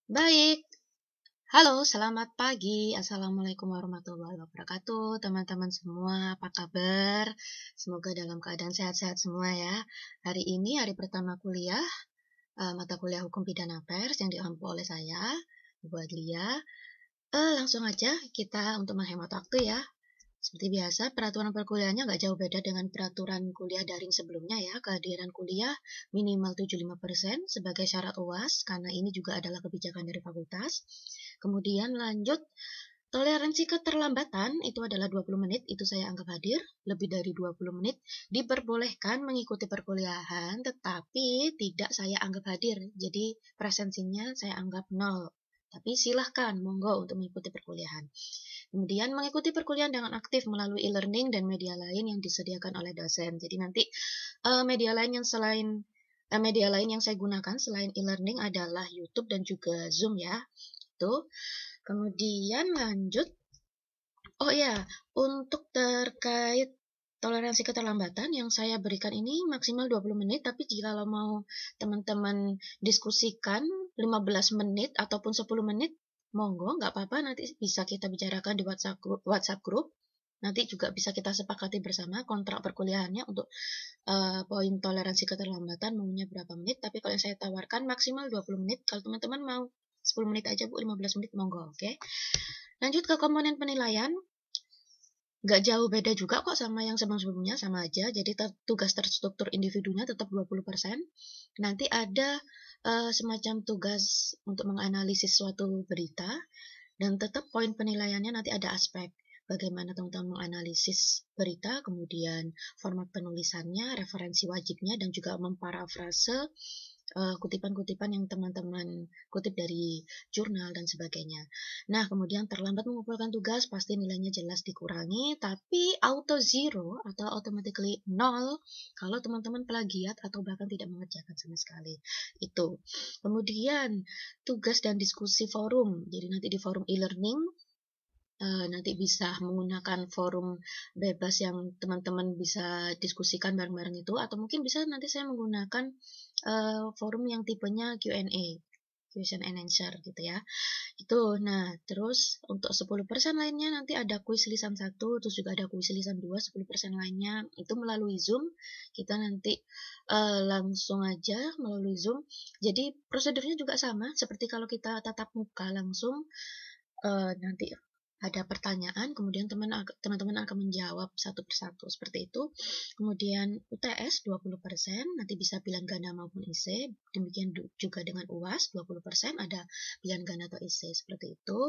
Baik, halo, selamat pagi. Assalamualaikum warahmatullahi wabarakatuh. Teman-teman semua, apa kabar? Semoga dalam keadaan sehat-sehat semua ya. Hari ini hari pertama kuliah, mata kuliah Hukum Pidana Pers yang diampu oleh saya, Ibu Adlia. Langsung aja kita untuk menghemat waktu ya. Seperti biasa, peraturan perkuliahannya nggak jauh beda dengan peraturan kuliah daring sebelumnya ya. Kehadiran kuliah minimal 75% sebagai syarat UAS, karena ini juga adalah kebijakan dari fakultas. Kemudian lanjut, toleransi keterlambatan itu adalah 20 menit, itu saya anggap hadir. Lebih dari 20 menit diperbolehkan mengikuti perkuliahan, tetapi tidak saya anggap hadir. Jadi presensinya saya anggap nol. Tapi silahkan, monggo untuk mengikuti perkuliahan. Kemudian mengikuti perkuliahan dengan aktif melalui e-learning dan media lain yang disediakan oleh dosen. Jadi nanti media lain yang saya gunakan selain e-learning adalah YouTube dan juga Zoom ya. Itu. Kemudian lanjut. Oh ya, untuk terkait toleransi keterlambatan yang saya berikan ini maksimal 20 menit, tapi jika mau teman-teman diskusikan 15 menit ataupun 10 menit, monggo, nggak apa-apa, nanti bisa kita bicarakan di WhatsApp group. Nanti juga bisa kita sepakati bersama kontrak perkuliahannya untuk poin toleransi keterlambatan maunya berapa menit, tapi kalau yang saya tawarkan maksimal 20 menit. Kalau teman-teman mau 10 menit aja Bu, 15 menit monggo, oke. Lanjut ke komponen penilaian. Nggak jauh beda juga kok sama yang sebelum-sebelumnya, sama aja. Jadi tugas terstruktur individunya tetap 20%. Nanti ada semacam tugas untuk menganalisis suatu berita, dan tetap poin penilaiannya nanti ada aspek bagaimana teman-teman menganalisis berita, kemudian format penulisannya, referensi wajibnya, dan juga memparafrase kutipan-kutipan yang teman-teman kutip dari jurnal dan sebagainya. Nah, kemudian terlambat mengumpulkan tugas, pasti nilainya jelas dikurangi, tapi auto zero atau automatically nol kalau teman-teman plagiat atau bahkan tidak mengerjakan sama sekali. Itu. Kemudian, tugas dan diskusi forum. Jadi nanti di forum e-learning, nanti bisa menggunakan forum bebas yang teman-teman bisa diskusikan bareng-bareng itu, atau mungkin bisa nanti saya menggunakan forum yang tipenya Q&A, question and answer gitu ya. Itu. Nah, terus untuk 10% lainnya nanti ada kuis lisan 1, terus juga ada kuis lisan 2, 10% lainnya itu melalui Zoom. Kita nanti langsung aja melalui Zoom. Jadi prosedurnya juga sama seperti kalau kita tatap muka langsung. Nanti ada pertanyaan, kemudian teman-teman akan menjawab satu persatu seperti itu. Kemudian UTS 20%, nanti bisa pilihan ganda maupun IC. Demikian juga dengan UAS 20%, ada pilihan ganda atau IC seperti itu.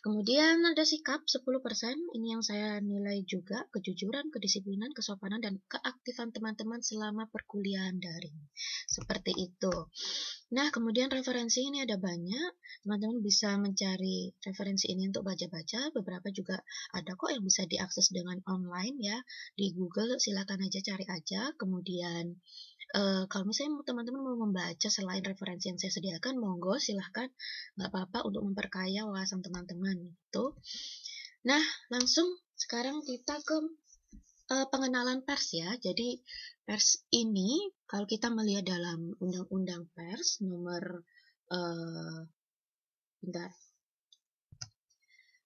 Kemudian ada sikap 10%, ini yang saya nilai juga kejujuran, kedisiplinan, kesopanan, dan keaktifan teman-teman selama perkuliahan daring. Seperti itu. Nah, kemudian referensi ini ada banyak. Teman-teman bisa mencari referensi ini untuk baca-baca. Beberapa juga ada kok yang bisa diakses dengan online ya. Di Google silakan aja cari aja. Kemudian kalau misalnya teman-teman mau membaca selain referensi yang saya sediakan, monggo silahkan. Nggak apa-apa untuk memperkaya wawasan teman-teman gitu. Nah, langsung sekarang kita ke pengenalan pers ya. Jadi pers ini kalau kita melihat dalam Undang-Undang Pers nomor eh, bentar,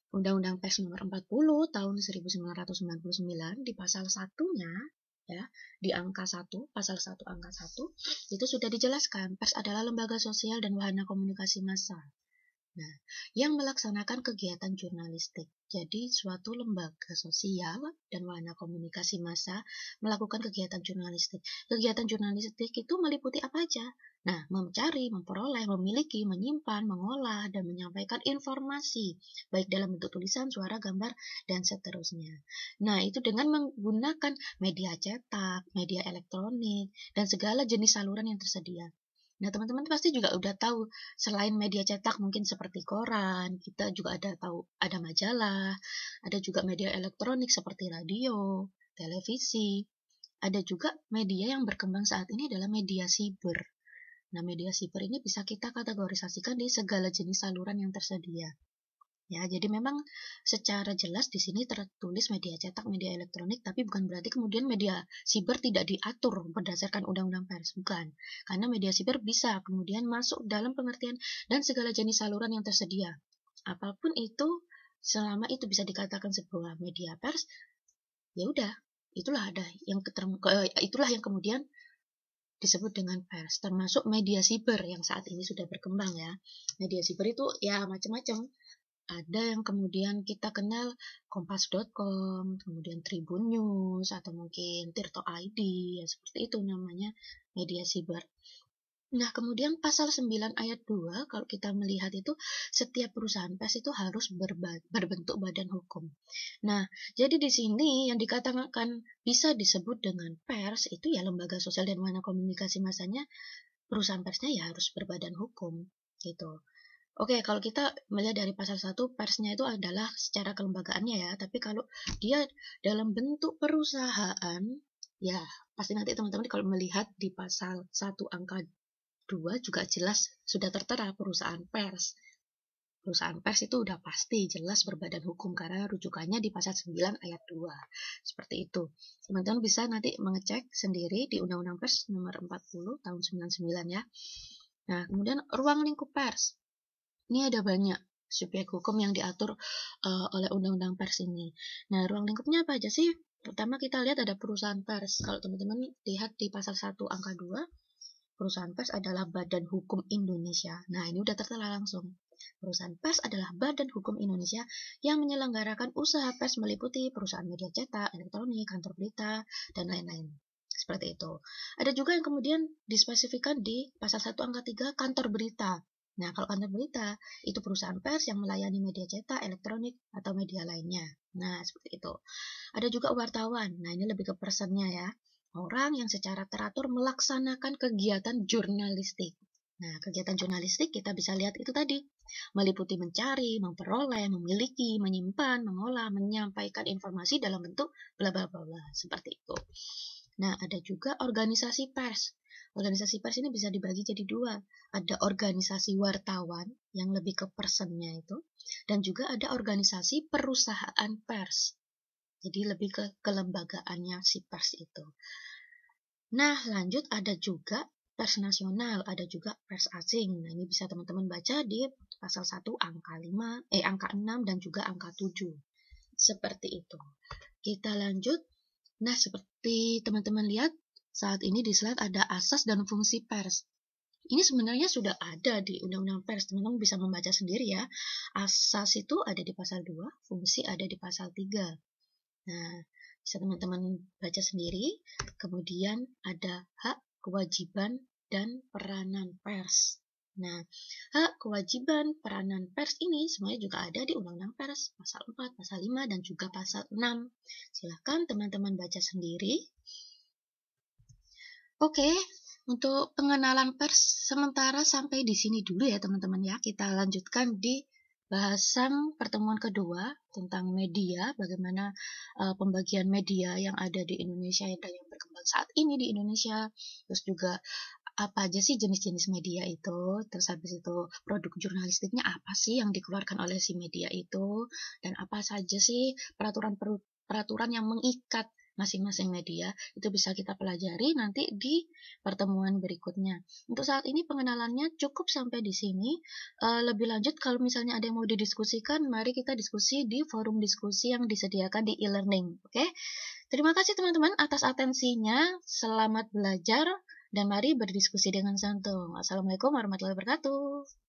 Undang-Undang Pers nomor 40 tahun 1999 di pasal satunya ya, di angka 1, pasal 1 angka 1 itu sudah dijelaskan pers adalah lembaga sosial dan wahana komunikasi massal. Nah, yang melaksanakan kegiatan jurnalistik. Jadi, suatu lembaga sosial dan wahana komunikasi massa melakukan kegiatan jurnalistik. Kegiatan jurnalistik itu meliputi apa aja? Nah, mencari, memperoleh, memiliki, menyimpan, mengolah, dan menyampaikan informasi, baik dalam bentuk tulisan, suara, gambar, dan seterusnya. Nah, itu dengan menggunakan media cetak, media elektronik, dan segala jenis saluran yang tersedia. Nah, teman-teman pasti juga udah tahu, selain media cetak mungkin seperti koran, kita juga ada tahu ada majalah, ada juga media elektronik seperti radio, televisi. Ada juga media yang berkembang saat ini adalah media siber. Nah, media siber ini bisa kita kategorisasikan di segala jenis saluran yang tersedia. Ya, jadi memang secara jelas di sini tertulis media cetak, media elektronik, tapi bukan berarti kemudian media siber tidak diatur berdasarkan undang-undang pers, bukan. Karena media siber bisa kemudian masuk dalam pengertian dan segala jenis saluran yang tersedia. Apapun itu, selama itu bisa dikatakan sebuah media pers, ya udah, itulah yang kemudian disebut dengan pers, termasuk media siber yang saat ini sudah berkembang ya. Media siber itu ya macam-macam. Ada yang kemudian kita kenal kompas.com, kemudian Tribun News, atau mungkin Tirto ID, ya seperti itu namanya media siber. Nah, kemudian pasal 9 ayat 2, kalau kita melihat itu, setiap perusahaan pers itu harus berbentuk badan hukum. Nah, jadi di sini yang dikatakan bisa disebut dengan pers, itu ya lembaga sosial dan mana komunikasi masanya, perusahaan persnya ya harus berbadan hukum, gitu. Oke, kalau kita melihat dari pasal 1, persnya itu adalah secara kelembagaannya ya, tapi kalau dia dalam bentuk perusahaan, ya pasti nanti teman-teman kalau melihat di pasal 1 angka 2 juga jelas sudah tertera perusahaan pers. Perusahaan pers itu udah pasti jelas berbadan hukum karena rujukannya di pasal 9 ayat 2. Seperti itu. Teman-teman bisa nanti mengecek sendiri di Undang-Undang Pers nomor 40 tahun 99 ya. Nah, kemudian ruang lingkup pers. Ini ada banyak subjek hukum yang diatur oleh Undang-Undang Pers ini. Nah, ruang lingkupnya apa aja sih? Pertama kita lihat ada perusahaan pers. Kalau teman-teman lihat di pasal 1 angka 2, perusahaan pers adalah Badan Hukum Indonesia. Nah, ini udah tertera langsung. Perusahaan pers adalah Badan Hukum Indonesia yang menyelenggarakan usaha pers meliputi perusahaan media cetak, elektronik, kantor berita, dan lain-lain. Seperti itu. Ada juga yang kemudian dispesifikkan di pasal 1 angka 3 kantor berita. Nah, kalau kantor berita, itu perusahaan pers yang melayani media cetak, elektronik, atau media lainnya. Nah, seperti itu. Ada juga wartawan. Nah, ini lebih ke personnya ya. Orang yang secara teratur melaksanakan kegiatan jurnalistik. Nah, kegiatan jurnalistik kita bisa lihat itu tadi. Meliputi mencari, memperoleh, memiliki, menyimpan, mengolah, menyampaikan informasi dalam bentuk bla bla bla bla. Seperti itu. Nah, ada juga organisasi pers. Organisasi pers ini bisa dibagi jadi dua. Ada organisasi wartawan yang lebih ke personnya itu, dan juga ada organisasi perusahaan pers. Jadi lebih ke kelembagaannya si pers itu. Nah, lanjut ada juga pers nasional, ada juga pers asing. Nah, ini bisa teman-teman baca di pasal 1 angka 6 dan juga angka 7. Seperti itu. Kita lanjut. Nah, seperti teman-teman lihat, saat ini di slide ada asas dan fungsi pers. Ini sebenarnya sudah ada di Undang-Undang Pers, teman-teman bisa membaca sendiri ya. Asas itu ada di pasal 2, fungsi ada di pasal 3. Nah, bisa teman-teman baca sendiri. Kemudian ada hak, kewajiban, dan peranan pers. Nah, hak, kewajiban, peranan pers ini semuanya juga ada di Undang-Undang Pers, pasal 4, pasal 5, dan juga pasal 6. Silahkan teman-teman baca sendiri. Oke, untuk pengenalan pers sementara sampai di sini dulu ya teman-teman ya. Kita lanjutkan di bahasan pertemuan kedua tentang media, bagaimana pembagian media yang ada di Indonesia dan yang berkembang saat ini di Indonesia. Terus juga apa aja sih jenis-jenis media itu, terus habis itu produk jurnalistiknya apa sih yang dikeluarkan oleh si media itu, dan apa saja sih peraturan yang mengikat masing-masing media, itu bisa kita pelajari nanti di pertemuan berikutnya. Untuk saat ini pengenalannya cukup sampai di sini. Lebih lanjut kalau misalnya ada yang mau didiskusikan, mari kita diskusi di forum diskusi yang disediakan di e-learning. Oke? Terima kasih teman-teman atas atensinya. Selamat belajar dan mari berdiskusi dengan santun. Assalamualaikum warahmatullahi wabarakatuh.